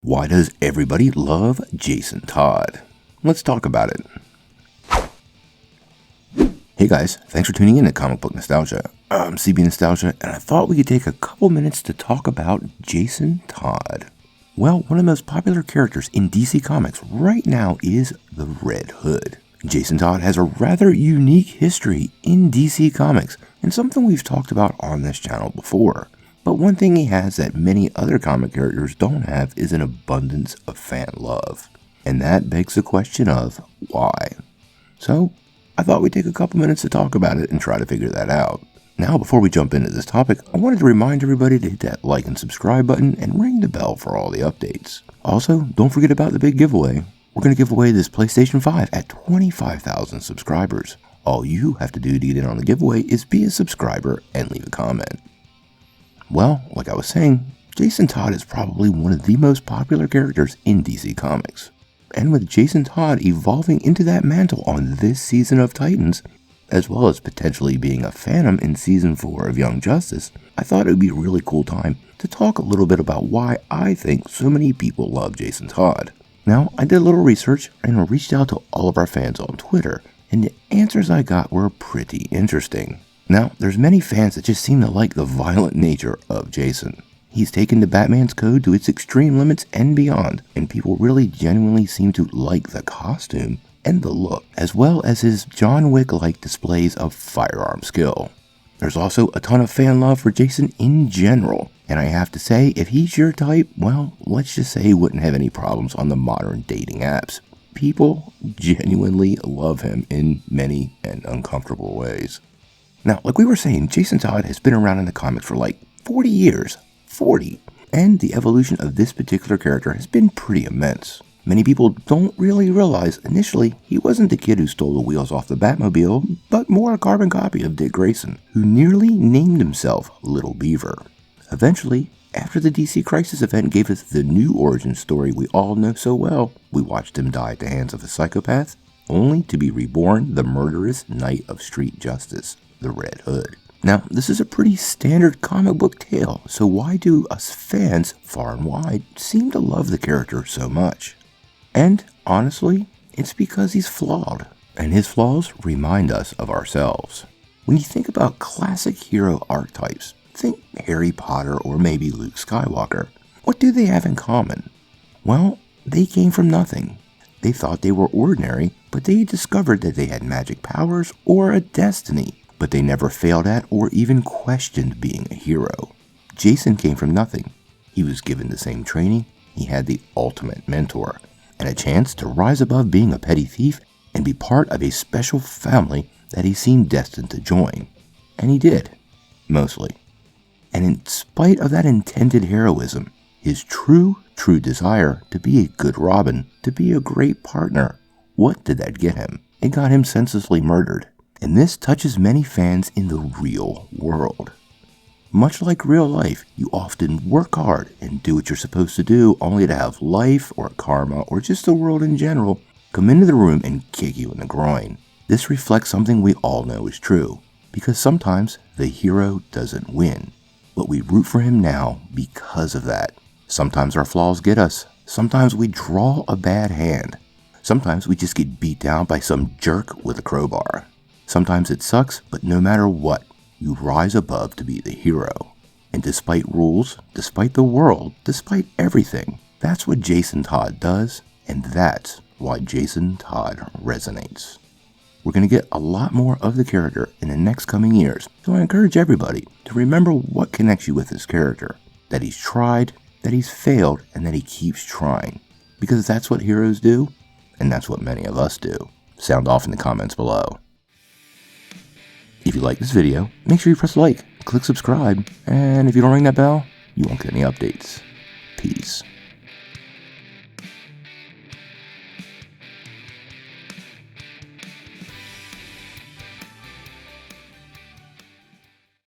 Why does everybody love Jason Todd? Let's talk about it. Hey guys, thanks for tuning in to Comic Book Nostalgia. I'm CB Nostalgia, and I thought we could take a couple minutes to talk about Jason Todd. Well, one of the most popular characters in DC Comics right now is the Red Hood. Jason Todd has a rather unique history in DC Comics, and something we've talked about on this channel before. But one thing he has that many other comic characters don't have is an abundance of fan love. And that begs the question of why. So, I thought we'd take a couple minutes to talk about it and try to figure that out. Now, before we jump into this topic, I wanted to remind everybody to hit that like and subscribe button and ring the bell for all the updates. Also, don't forget about the big giveaway. We're going to give away this PlayStation 5 at 25,000 subscribers. All you have to do to get in on the giveaway is be a subscriber and leave a comment. Well, like I was saying, Jason Todd is probably one of the most popular characters in DC Comics. And with Jason Todd evolving into that mantle on this season of Titans, as well as potentially being a Phantom in Season 4 of Young Justice, I thought it would be a really cool time to talk a little bit about why I think so many people love Jason Todd. Now, I did a little research and reached out to all of our fans on Twitter, and the answers I got were pretty interesting. Now, there's many fans that just seem to like the violent nature of Jason. He's taken the Batman's code to its extreme limits and beyond, and people really genuinely seem to like the costume and the look, as well as his John Wick-like displays of firearm skill. There's also a ton of fan love for Jason in general, and I have to say, if he's your type, well, let's just say he wouldn't have any problems on the modern dating apps. People genuinely love him in many and uncomfortable ways. Now, like we were saying, Jason Todd has been around in the comics for like 40 years. 40. And the evolution of this particular character has been pretty immense. Many people don't really realize initially he wasn't the kid who stole the wheels off the Batmobile, but more a carbon copy of Dick Grayson, who nearly named himself Little Beaver. Eventually, after the DC Crisis event gave us the new origin story we all know so well, we watched him die at the hands of a psychopath, only to be reborn the murderous Knight of Street Justice, the Red Hood. Now, this is a pretty standard comic book tale, so why do us fans far and wide seem to love the character so much? And honestly, it's because he's flawed, and his flaws remind us of ourselves. When you think about classic hero archetypes, think Harry Potter or maybe Luke Skywalker. What do they have in common? Well, they came from nothing. They thought they were ordinary, but they discovered that they had magic powers or a destiny. But they never failed at or even questioned being a hero. Jason came from nothing. He was given the same training, he had the ultimate mentor, and a chance to rise above being a petty thief and be part of a special family that he seemed destined to join. And he did, mostly. And in spite of that intended heroism, his true desire to be a good Robin, to be a great partner, what did that get him? It got him senselessly murdered. And this touches many fans in the real world. Much like real life, you often work hard and do what you're supposed to do only to have life or karma or just the world in general come into the room and kick you in the groin. This reflects something we all know is true, because sometimes the hero doesn't win, but we root for him now because of that. Sometimes our flaws get us. Sometimes we draw a bad hand. Sometimes we just get beat down by some jerk with a crowbar. Sometimes it sucks, but no matter what, you rise above to be the hero. And despite rules, despite the world, despite everything, that's what Jason Todd does, and that's why Jason Todd resonates. We're going to get a lot more of the character in the next coming years, so I encourage everybody to remember what connects you with this character. That he's tried, that he's failed, and that he keeps trying. Because that's what heroes do, and that's what many of us do. Sound off in the comments below. If you like this video, make sure you press like, click subscribe, and if you don't ring that bell, you won't get any updates. Peace.